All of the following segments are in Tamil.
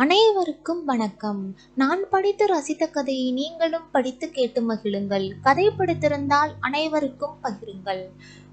அனைவருக்கும் வணக்கம். நான் படித்து ரசித்த கதையை நீங்களும் படித்து கேட்டு மகிழுங்கள். கதை பிடித்திருந்தால் அனைவருக்கும் பகிருங்கள்.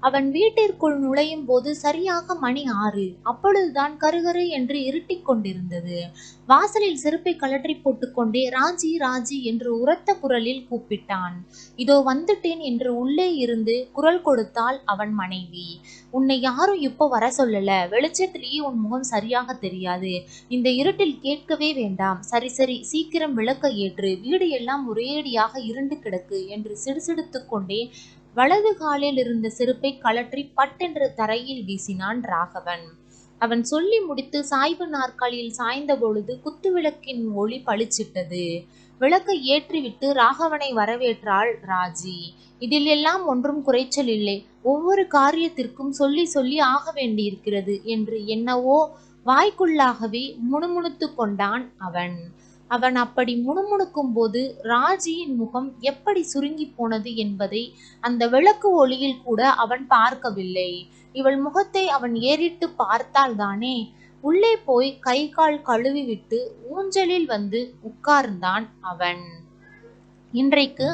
அவன் வீட்டிற்குள் நுழையும் போது சரியாக மணி 6. அப்பொழுதுதான் கருகரு என்று இருட்டிக் கொண்டிருந்தது. வாசலில் செருப்பை கழற்றி போட்டுக்கொண்டே ராஜி ராஜி என்று உரத்த குரலில் கூப்பிட்டான். இதோ வந்துட்டேன் என்று உள்ளே இருந்து குரல் கொடுத்தாள் அவன் மனைவி. உன்னை யாரும் இப்போ வர சொல்லல. வெளிச்சத்திலேயே உன் முகம் சரியாக தெரியாது. இந்த இருட்டில் கேட்கவே வேண்டாம். சரி சரி, சீக்கிரம் விளக்க ஏற்று. வீடு எல்லாம் ஒரேடியாக இருண்டு கிடக்கு என்று சிடுசிடுத்துக் கொண்டே வலது காலில் இருந்த செருப்பை கழற்றி பட்டென்று தரையில் வீசினான் ராகவன். அவன் சொல்லி முடித்து சாய்வு நாற்காலியில் சாய்ந்த பொழுது குத்துவிளக்கின் ஒளி பளிச்சிட்டது. விளக்கை ஏற்றிவிட்டு ராகவனை வரவேற்றாள் ராஜி. இதில் எல்லாம் ஒன்றும் குறைச்சல் இல்லை. ஒவ்வொரு காரியத்திற்கும் சொல்லி சொல்லி ஆக வேண்டியிருக்கிறது என்று என்னவோ வாய்க்குள்ளாகவே முணுமுணுத்து கொண்டான் அவன். அவன் அப்படி முணுமுணுக்கும் போது ராஜியின் முகம் எப்படி சுருங்கி போனது என்பதை அந்த விளக்கு ஒளியில் கூட அவன் பார்க்கவில்லை. இவள் முகத்தை அவன் ஏறிட்டு பார்த்தால்தானே. உள்ளே போய் கை கால் கழுவி விட்டு ஊஞ்சலில் வந்து உட்கார்ந்தான் அவன். இன்றைக்கு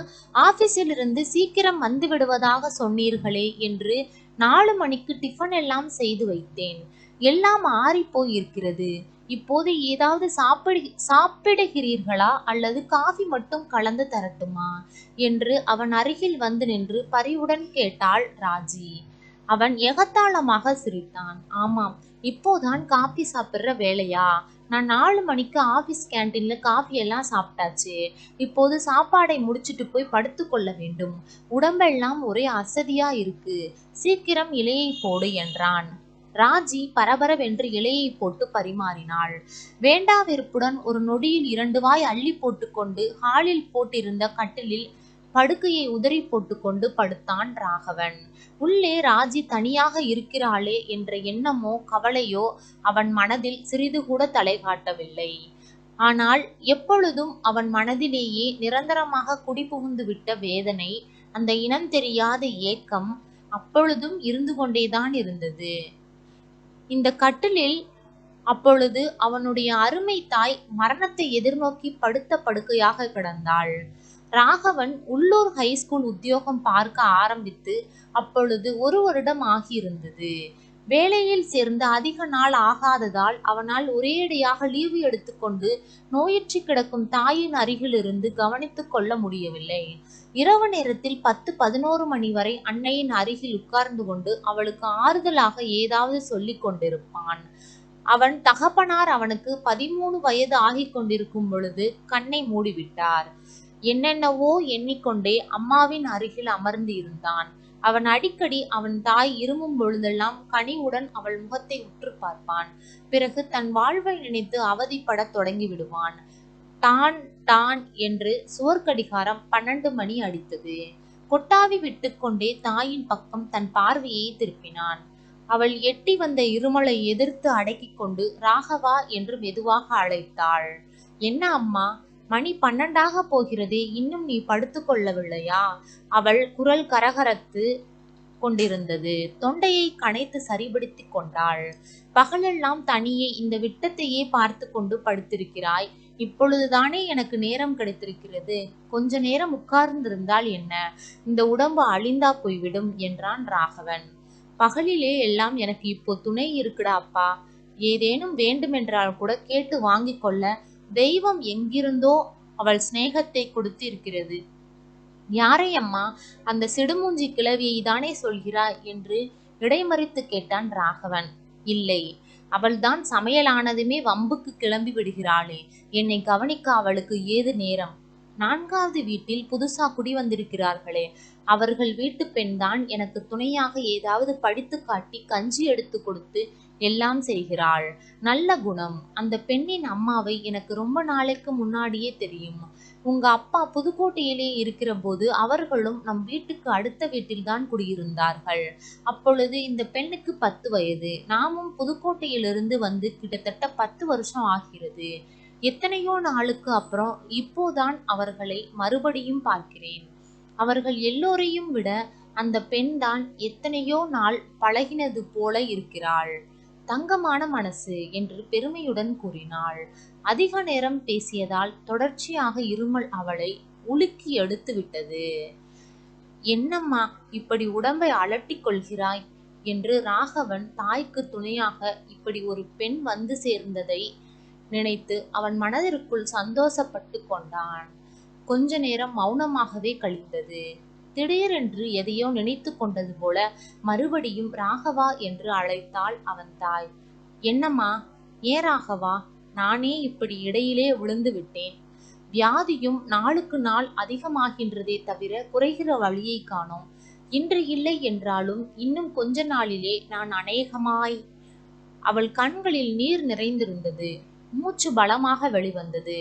ஆபீஸில் இருந்து சீக்கிரம் வந்து விடுவதாக சொன்னீர்களே என்று 4 மணிக்கு டிஃபன் எல்லாம் செய்து வைத்தேன். எல்லாம் ஆறி போயிருக்கிறது. இப்போது ஏதாவது சாப்பிடுகிறீர்களா அல்லது காஃபி மட்டும் கலந்து தரட்டுமா என்று அவன் அருகில் வந்து நின்று பரிவுடன் கேட்டாள் ராஜி. அவன் எகத்தாளமாக சிரித்தான். ஆமாம், இப்போதான் காஃபி சாப்பிடுற வேலையா? நான் 4 மணிக்கு ஆபீஸ் கேண்டீன்ல காஃபி எல்லாம் சாப்பிட்டாச்சு. இப்போது சாப்பாடை முடிச்சிட்டு போய் படுத்து கொள்ள வேண்டும். உடம்பெல்லாம் ஒரே அசதியா இருக்கு. சீக்கிரம் இலையை போடு என்றான். ராஜி பரபரவென்று இலையை போட்டு பரிமாறினாள். வேண்டா வெறுப்புடன் ஒரு நொடியில் 2 வாய் அள்ளி போட்டுக்கொண்டு ஹாலில் போட்டிருந்த கட்டிலில் படுக்கையை உதறி போட்டுக்கொண்டு படுத்தான் ராகவன். உள்ளே ராஜி தனியாக இருக்கிறாளே என்ற எண்ணமோ கவலையோ அவன் மனதில் சிறிது கூட தலை காட்டவில்லை. ஆனால் எப்பொழுதும் அவன் மனதிலேயே நிரந்தரமாக குடிபுகுந்து விட்ட வேதனை, அந்த இனம் தெரியாத ஏக்கம் அப்பொழுதும் இருந்து கொண்டேதான் இருந்தது. இந்த கட்டிலில் அப்பொழுது அவனுடைய அருமை தாய் மரணத்தை எதிர்நோக்கி படுத்த படுக்கையாக கிடந்தாள். ராகவன் உள்ளூர் ஹைஸ்கூல் உத்தியோகம் பார்க்க ஆரம்பித்து அப்பொழுது 1 வருடம் ஆகியிருந்தது. வேலையில் சேர்ந்து அதிக நாள் ஆகாததால் அவனால் ஒரேடியாக லீவு எடுத்துக்கொண்டு நோயுற்றி கிடக்கும் தாயின் அருகில் இருந்து கவனித்துக் கொள்ள முடியவில்லை. இரவு நேரத்தில் 10-11 மணி வரை அன்னையின் அருகில் உட்கார்ந்து கொண்டு அவளுக்கு ஆறுதலாக ஏதாவது சொல்லிக் கொண்டிருப்பான். அவன் தகப்பனார் அவனுக்கு 13 வயது ஆகிக் கொண்டிருக்கும் பொழுது கண்ணை மூடிவிட்டார். என்னென்னவோ எண்ணிக்கொண்டே அம்மாவின் அருகில் அமர்ந்து இருந்தான். அவன் அடிக்கடி அவன் தாய் இருமும் பொழுதெல்லாம் கனிவுடன் அவள் முகத்தை உற்று பார்ப்பான். பிறகு தன் வாழ்வை நினைத்து அவதிப்படத் தொடங்கி விடுவான். டான் டான் என்று சுவர்க்கடிகாரம் 12 மணி அடித்தது. கொட்டாவி விட்டுக்கொண்டே தாயின் பக்கம் தன் பார்வையை திருப்பினான். அவள் எட்டி வந்த இருமலை எதிர்த்து அடக்கிக் கொண்டு ராகவா என்று மெதுவாக அழைத்தாள். என்ன அம்மா, மணி 12 போகிறதே, இன்னும் நீ படுத்து கொள்ளவில்லையா? அவள் குரல் கரகரத்து கொண்டிருந்தது. தொண்டையை கனைத்து சரிபடுத்தி கொண்டாள். பகலெல்லாம் தனியே இந்த விட்டத்தையே பார்த்து கொண்டு படுத்திருக்கிறாய். இப்பொழுதுதானே எனக்கு நேரம் கிடைத்திருக்கிறது. கொஞ்ச நேரம் உட்கார்ந்திருந்தால் என்ன? இந்த உடம்பு அழிந்தா போய்விடும் என்றான் ராகவன். பகலிலே எல்லாம் எனக்கு இப்போ துணை இருக்குடா அப்பா. ஏதேனும் வேண்டுமென்றால் கூட கேட்டு வாங்கி கொள்ள தெய்வம் எங்கிருந்தோ அவள் சிநேகத்தை கொடுத்து இருக்கிறது. யாரை அம்மா? அந்த சிடுமூஞ்சி கிழவியை தானே சொல்கிறாய் என்று இடைமறித்து கேட்டான் ராகவன். இல்லை, அவள்தான் சமையலானதுமே வம்புக்கு கிளம்பி விடுகிறாளே. என்னை கவனிக்க அவளுக்கு ஏது நேரம்? 4வது வீட்டில் புதுசா குடி வந்திருக்கிறார்களே, அவர்கள் வீட்டு பெண்தான் எனக்கு துணையாக ஏதாவது படித்து காட்டி கஞ்சி எடுத்து கொடுத்து எல்லாம் செய்கிறாள். நல்ல குணம். அந்த பெண்ணின் அம்மாவை எனக்கு ரொம்ப நாளைக்கு முன்னாடியே தெரியும். உங்க அப்பா புதுக்கோட்டையிலே இருக்கிற போது அவர்களும் நம் வீட்டுக்கு அடுத்த வீட்டில்தான் குடியிருந்தார்கள். அப்பொழுது இந்த பெண்ணுக்கு 10 வயது. நாமும் புதுக்கோட்டையிலிருந்து வந்து கிட்டத்தட்ட 10 வருஷம் ஆகிறது. எத்தனையோ நாளுக்கு அப்புறம் இப்போதான் அவர்களை மறுபடியும் பார்க்கிறேன். அவர்கள் எல்லோரையும் விட அந்த பெண்தான் எத்தனையோ நாள் பழகினது போல இருக்கிறாள். தங்கமான மனசு என்று பெருமையுடன் கூறினாள். அதிக நேரம் பேசியதால் தொடர்ச்சியாக இருமல் அவளை உலுக்கி எடுத்து விட்டது. என்னம்மா இப்படி உடம்பை அலட்டிக் கொள்கிறாய் என்று ராகவன் தாய்க்கு துணையாக இப்படி ஒரு பெண் வந்து சேர்ந்ததை நினைத்து அவன் மனதிற்குள் சந்தோஷப்பட்டு கொண்டான். கொஞ்ச நேரம் மௌனமாகவே கழிந்தது. திடீரென்று எதையோ நினைத்து கொண்டது போல மறுபடியும் ராகவா என்று அழைத்தாள் அவன் தாய். என்னம்மா? ஏன் ராகவா? நானே இப்படி இடையிலே விழுந்து விட்டேன். வியாதியும் நாளுக்கு நாள் அதிகமாகின்றதே தவிர குறைகிற வழியை காணோம். இன்று இல்லை என்றாலும் இன்னும் கொஞ்ச நாளிலே நான் அநேகமாய். அவள் கண்களில் நீர் நிறைந்திருந்தது. மூச்சு பலமாக வெளிவந்தது.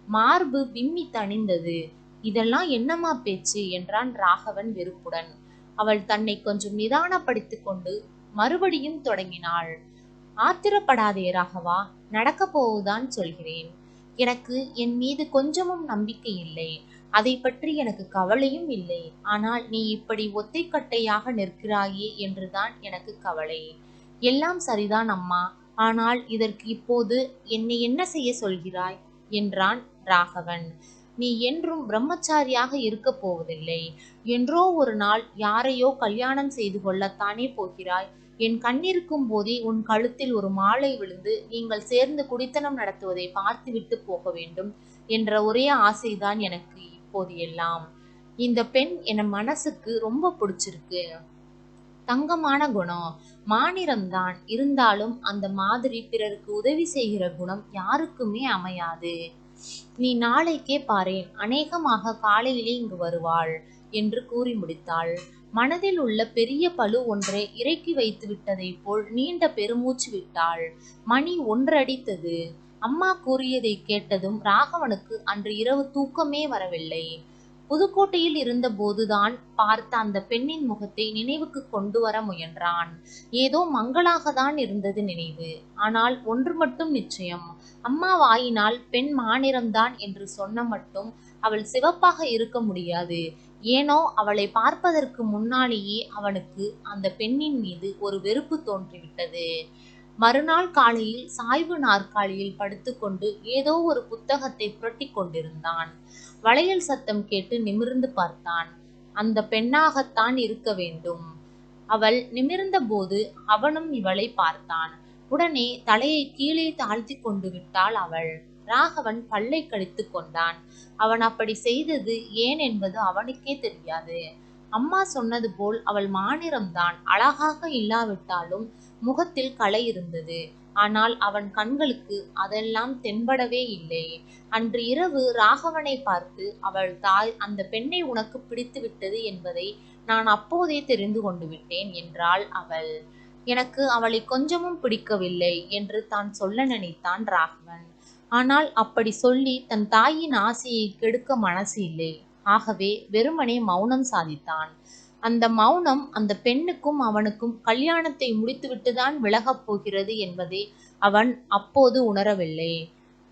மார்பு விம்மி தணிந்தது. இதெல்லாம் என்னம்மா பேச்சு என்றான் ராகவன் வெறுப்புடன். அவள் தன்னை கொஞ்சம் நிதானப்படுத்திக் கொண்டு மறுபடியும் தொடங்கினாள். ஆத்திரப்படாதே ராகவா, நடக்க போவதுதான் சொல்கிறேன். எனக்கு என் மீது கொஞ்சமும் நம்பிக்கை இல்லை. அதை பற்றி எனக்கு கவலையும் இல்லை. ஆனால் நீ இப்படி ஒத்தைக்கட்டையாக நிற்கிறாயே என்றுதான் எனக்கு கவலை. எல்லாம் சரிதான் அம்மா, ஆனால் இதற்கு இப்போது என்னை என்ன செய்ய சொல்கிறாய் என்றான் ராகவன். நீ என்றும் பிரம்மச்சாரியாக இருக்க போவதில்லை. என்றோ ஒரு நாள் யாரையோ கல்யாணம் செய்து கொள்ளத்தானே போகிறாய். என் கண்ணிருக்கும் போதே உன் கழுத்தில் ஒரு மாலை விழுந்து நீங்கள் சேர்ந்து குடித்தனம் நடத்துவதை பார்த்துவிட்டு போக வேண்டும் என்ற ஒரே ஆசைதான் எனக்கு இப்போது எல்லாம். இந்த பெண் என் மனசுக்கு ரொம்ப பிடிச்சிருக்கு. தங்கமான குணம், மாநிறம்தான். இருந்தாலும் அந்த மாதிரி பிறருக்கு உதவி செய்கிற குணம் யாருக்குமே அமையாது. நீ நாளைக்கே பாரேன், அநேகமாக காலையிலே இங்கு வருவாள் என்று கூறி முடித்தாள். மனதில் உள்ள பெரிய பளு ஒன்றை இறக்கி வைத்து விட்டதை போல் நீண்ட பெருமூச்சு விட்டாள். மணி 1 அடித்தது. அம்மா கூறியதை கேட்டதும் ராகவனுக்கு அன்று இரவு தூக்கமே வரவில்லை. புதுக்கோட்டையில் இருந்த போதுதான் பார்த்த அந்த பெண்ணின் முகத்தை நினைவுக்கு கொண்டு வர முயன்றான். ஏதோ மங்களாக தான் இருந்தது நினைவு. ஆனால் ஒன்று மட்டும் நிச்சயம், அம்மா வாயினால் பெண் மாநிறம்தான் என்று சொன்ன மட்டும் அவள் சிவப்பாக இருக்க முடியாது. ஏனோ அவளை பார்ப்பதற்கு முன்னாலேயே அவனுக்கு அந்த பெண்ணின் மீது ஒரு வெறுப்பு தோன்றிவிட்டது. மறுநாள் காலையில் சாய்வு நாற்காலியில் படுத்துக்கொண்டு ஏதோ ஒரு புத்தகத்தை புரட்டி கொண்டிருந்தான். வளையல் சத்தம் கேட்டு நிமிர்ந்து பார்த்தான். அந்த பெண்ணாகத்தான் இருக்க வேண்டும். அவள் நிமிர்ந்த போது அவனும் இவளை பார்த்தான். உடனே தலையை கீழே தாழ்த்தி கொண்டு விட்டாள் அவள். ராகவன் பல்லை கடித்து கொண்டான். அவன் அப்படி செய்தது ஏன் என்பது அவனுக்கே தெரியாது. அம்மா சொன்னது போல் அவள் மாநிறம்தான். அழகாக இல்லாவிட்டாலும் முகத்தில் களை இருந்தது. ஆனால் அவன் கண்களுக்கு அதெல்லாம் தென்படவே இல்லை. அன்று இரவு ராகவனை பார்த்து அவள் தாய், அந்த பெண்ணை உனக்கு பிடித்து விட்டது என்பதை நான் அப்போதே தெரிந்து கொண்டு விட்டேன் என்றாள் அவள். எனக்கு அவளை கொஞ்சமும் பிடிக்கவில்லை என்று தான் சொல்ல நினைத்தான் ராகவன். ஆனால் அப்படி சொல்லி தன் தாயின் ஆசையை கெடுக்க மனசு இல்லை. ஆகவே வெறுமனே மௌனம் சாதித்தான். அந்த மௌனம் அந்த பெண்ணுக்கும் அவனுக்கும் கல்யாணத்தை முடித்துவிட்டுதான் விலகப் போகிறது என்பதை அவன் அப்போது உணரவில்லை.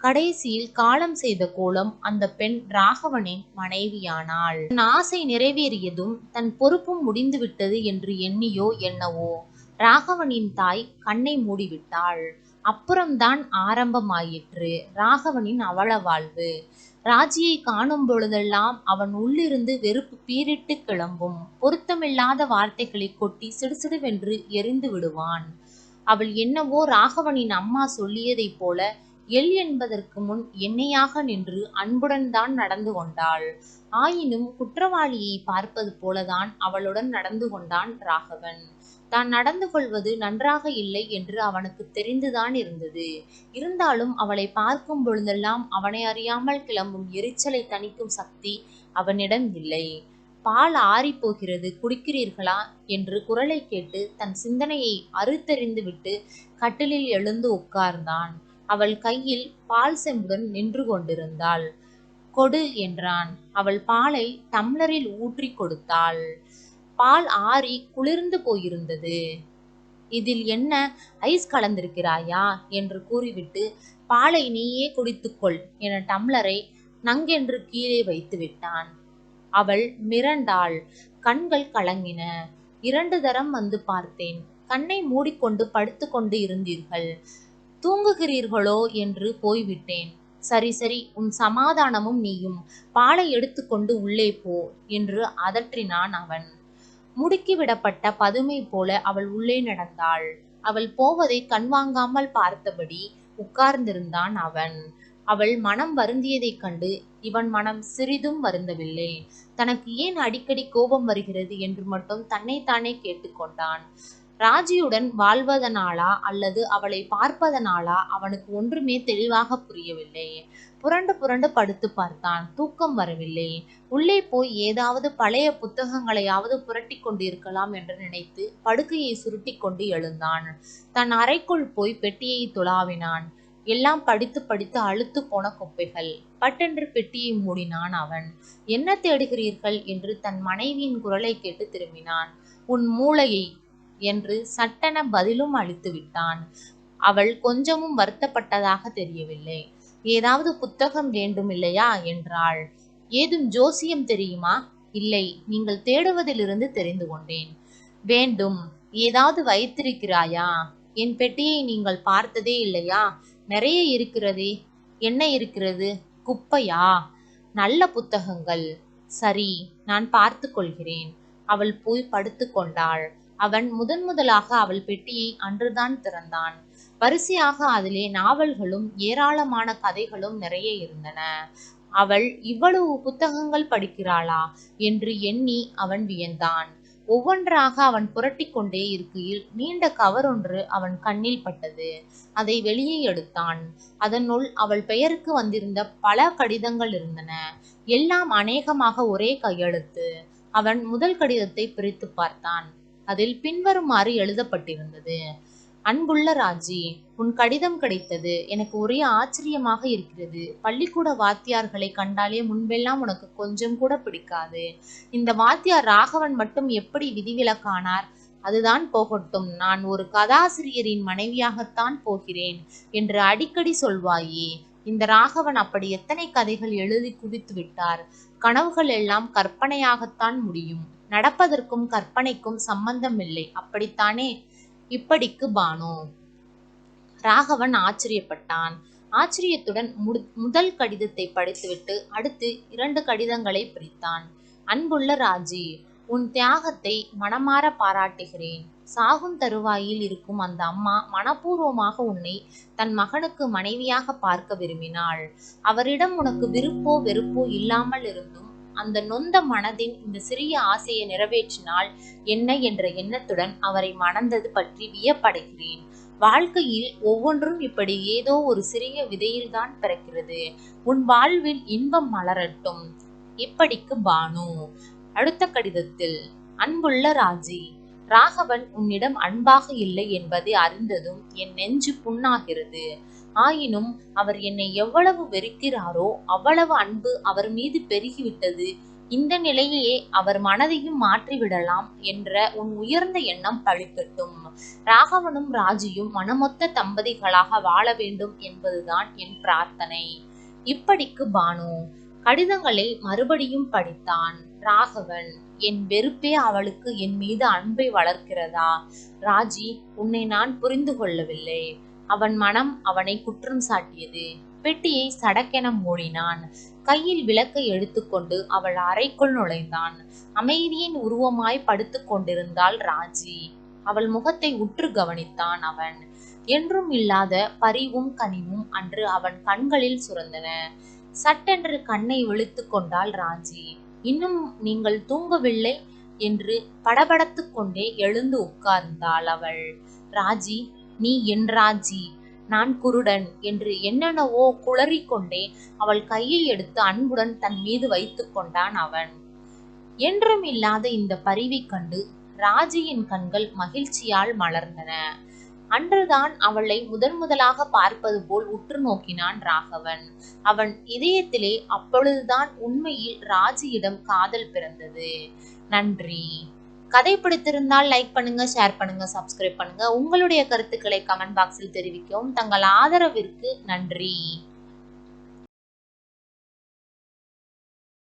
கடைசியில் காலம் செய்த கோலம், அந்த பெண் ராகவனின் மனைவியானாள். தன் ஆசை நிறைவேறியதும் தன் பொறுப்பும் முடிந்துவிட்டது என்று எண்ணியோ என்னவோ ராகவனின் தாய் கண்ணை மூடிவிட்டாள். அப்புறம்தான் ஆரம்பமாயிற்று ராகவனின் அவல வாழ்வு. ராஜியை காணும் பொழுதெல்லாம் அவன் உள்ளிருந்து வெறுப்பு பீரிட்டு கிளம்பும். பொருத்தமில்லாத வார்த்தைகளை கொட்டி சிடுசிடுவென்று எரிந்து விடுவான். அவள் என்னவோ ராகவனின் அம்மா சொல்லியதைப் போல எல் என்பதற்கு முன் எண்ணெயாக நின்று அன்புடன் தான் நடந்து கொண்டாள். ஆயினும் குற்றவாளியை பார்ப்பது போலதான் அவளுடன் நடந்து கொண்டான் ராகவன். தான் நடந்து கொள்வது நன்றாக இல்லை என்று அவனுக்கு தெரிந்துதான் இருந்தது. இருந்தாலும் அவளை பார்க்கும் பொழுதெல்லாம் அவனை அறியாமல் கிளம்பும் எரிச்சலை தணிக்கும் சக்தி அவனிடம் இல்லை. பால் ஆறிப்போகிறது, குடிக்கிறீர்களா என்று குரலை கேட்டு தன் சிந்தனையை அறுத்தெறிந்து விட்டு கட்டிலில் எழுந்து உட்கார்ந்தான். அவள் கையில் பால் செம்புடன் நின்று கொண்டிருந்தாள். கொடு என்றான். அவள் பாலை டம்ளரில் ஊற்றி கொடுத்தாள். பால் ஆறி குளிர்ந்து போயிருந்தது. இதில் என்ன, ஐஸ் கலந்திருக்கிறாயா என்று கூறிவிட்டு, பாலை நீயே குடித்துக்கொள் என டம்ளரை நங்கென்று கீழே வைத்து விட்டான். அவள் மிரண்டாள். கண்கள் கலங்கின. 2 தரம் வந்து பார்த்தேன். கண்ணை மூடிக்கொண்டு படுத்து கொண்டு இருந்தீர்கள். தூங்குகிறீர்களோ என்று போய்விட்டேன். சரி சரி, உன் சமாதானமும் நீயும். பாலை எடுத்துக்கொண்டு உள்ளே போ என்று அதற்றினான் அவன். முடுக்கிவிடப்பட்ட பதுமை போல அவள் உள்ளே நடந்தாள். அவள் போவதை கண்வாங்காமல் பார்த்தபடி உட்கார்ந்திருந்தான் அவன். அவள் மனம் வருந்தியதைக் கண்டு இவன் மனம் சிறிதும் வருந்தவில்லை. தனக்கு ஏன் அடிக்கடி கோபம் வருகிறது என்று மட்டும் தன்னைத்தானே கேட்டுக்கொண்டான். ராஜியுடன் வாழ்வதனாலா அல்லது அவளை பார்ப்பதனாலா அவனுக்கு ஒன்றுமே தெளிவாக புரியவில்லை. புரண்டு புரண்டு படுத்து பார்த்தான். தூக்கம் வரவில்லை. உள்ளே போய் ஏதாவது பழைய புத்தகங்களையாவது புரட்டி கொண்டு இருக்கலாம் என்று நினைத்து படுக்கையை சுருட்டி கொண்டு எழுந்தான். தன் அறைக்குள் போய் பெட்டியை துளாவினான். எல்லாம் படித்து படித்து அழுத்து போன குப்பைகள். பட்டென்று பெட்டியை மூடினான் அவன். என்ன தேடுகிறீர்கள் என்று தன் மனைவியின் குரலை கேட்டு திரும்பினான். உன் மூளையை என்று சட்டென பதிலும் அளித்து விட்டான். அவள் கொஞ்சமும் வருத்தப்பட்டதாக தெரியவில்லை. ஏதாவது புத்தகம் வேண்டும் இல்லையா என்றாள். ஏதும் ஜோசியம் தெரியுமா? இல்லை, நீங்கள் தேடுவதிலிருந்து தெரிந்து கொண்டேன். வேண்டும். ஏதாவது வைத்திருக்கிறாயா? என் பெட்டியை நீங்கள் பார்த்ததே இல்லையா? நிறைய இருக்கிறதே. என்ன இருக்கிறது? குப்பையா? நல்ல புத்தகங்கள். சரி, நான் பார்த்து கொள்கிறேன். அவள் போய் படுத்து கொண்டாள். அவன் முதலாக அவள் பெட்டியை அன்றுதான் திறந்தான். வரிசையாக அதிலே நாவல்களும் ஏராளமான கதைகளும் நிறைய இருந்தன. அவள் இவ்வளவு புத்தகங்கள் படிக்கிறாளா என்று எண்ணி அவன் வியந்தான். ஒவ்வொன்றாக அவன் புரட்டி கொண்டே இருக்கையில் நீண்ட கவர் ஒன்று அவன் கண்ணில் பட்டது. அதை வெளியே எடுத்தான். அதனுள் அவள் பெயருக்கு வந்திருந்த பல கடிதங்கள் இருந்தன. எல்லாம் அநேகமாக ஒரே கையெழுத்து. அவன் முதல் கடிதத்தை பிரித்து பார்த்தான். அதில் பின்வருமாறு எழுதப்பட்டிருந்தது. அன்புள்ள ராஜி, உன் கடிதம் கிடைத்தது. எனக்கு ஒரே ஆச்சரியமாக இருக்கிறது. பள்ளிக்கூட வாத்தியார்களை கண்டாலே முன்பெல்லாம் உனக்கு கொஞ்சம் கூட பிடிக்காது. இந்த வாத்தியார் ராகவன் மட்டும் எப்படி விதிவிலக்கானார்? அதுதான் போகட்டும். நான் ஒரு கதாசிரியரின் மனைவியாகத்தான் போகிறேன் என்று அடிக்கடி சொல்வாயே. இந்த ராகவன் அப்படி எத்தனை கதைகள் எழுதி குவித்து விட்டார். கனவுகள் எல்லாம் கற்பனையாகத்தான் முடியும். நடப்பதற்கும் கற்பனைக்கும் சம்பந்தம் இல்லை, அப்படித்தானே? இப்படிக்கு பானு. ராகவன் ஆச்சரியப்பட்டான். ஆச்சரியத்துடன் முதல் கடிதத்தை படித்துவிட்டு அடுத்து 2 கடிதங்களை பிரித்தான். அன்புள்ள ராஜி, உன் தியாகத்தை மனமாற பாராட்டுகிறேன். சாகும் தருவாயில் இருக்கும் அந்த அம்மா மனப்பூர்வமாக உன்னை தன் மகனுக்கு மனைவியாக பார்க்க விரும்பினாள். அவரிடம் உனக்கு விருப்போ வெறுப்போ இல்லாமல் இருந்தும் அந்த நொந்த மனதின் இந்த சிறிய ஆசையை நிறைவேற்றினால் என்ன என்ற எண்ணத்துடன் அவரை மணந்தது பற்றி வியப்படைகிறேன். வாழ்க்கையில் ஒவ்வொன்றும் இப்படி ஏதோ ஒரு சிறிய விதையில்தான் பிறக்கிறது. உன் வாழ்வில் இன்பம் மலரட்டும். இப்படிக்கு பானு. அடுத்த கடிதத்தில், அன்புள்ள ராஜி, ராகவன் உன்னிடம் அன்பாக இல்லை என்பதை அறிந்ததும் என் நெஞ்சு புண்ணாகிறது. ஆயினும் அவர் என்னை எவ்வளவு வெறுக்கிறாரோ அவ்வளவு அன்பு அவர் மீது பெருகிவிட்டது. இந்த நிலையே அவர் மனதையும் மாற்றிவிடலாம் என்ற உன் உயர்ந்த எண்ணம் பழிக்கட்டும். ராகவனும் ராஜியும் மனமொத்த தம்பதிகளாக வாழ வேண்டும் என்பதுதான் என் பிரார்த்தனை. இப்படிக்கு பானு. கடிதங்களை மறுபடியும் படித்தான். ராகவன், என் வெறுப்பே அவளுக்கு என் மீது அன்பை வளர்க்கிறதா? ராஜி, உன்னை நான் புரிந்து கொள்ளவில்லை. அவன் மனம் அவனை குற்றம் சாட்டியது. பெட்டியை சடக்கென மூடினான். கையில் விளக்கை எடுத்துக்கொண்டு அவள் அறைக்குள் நுழைந்தான். அமைதியின் உருவமாய் படுத்து கொண்டிருந்தாள் ராஜி. அவள் முகத்தை உற்று கவனித்தான் அவன். என்றும் இல்லாத பரிவும் கனிவும் அன்று அவன் கண்களில் சுரந்தன. சட்டென்று கண்ணை விழித்து கொண்டாள் ராஜி. இன்னும் நீங்கள் தூங்கவில்லை என்று படபடத்து கொண்டே எழுந்து உட்கார்ந்தாள் அவள். ராஜி, நீ என் ராஜி, நான் குருடன் என்று என்னென்னவோ குளறிக்கொண்டே அவள் கையை எடுத்து அன்புடன் தன் மீது வைத்து கொண்டான் அவன். என்றும் இல்லாத இந்த பரிவை கண்டு ராஜியின் கண்கள் மகிழ்ச்சியால் மலர்ந்தன. அன்றுதான் அவளை முதலாக பார்ப்பது போல் உற்று நோக்கினான் ராகவன். அவன் இதயத்திலே அப்பொழுதுதான் உண்மையில் ராஜியிடம் காதல் பிறந்தது. நன்றி. கதை பிடித்திருந்தால் லைக் பண்ணுங்க, ஷேர் பண்ணுங்க, சப்ஸ்கிரைப் பண்ணுங்க. உங்களுடைய கருத்துக்களை கமெண்ட் பாக்ஸில் தெரிவிக்கவும். தங்கள் ஆதரவிற்கு நன்றி.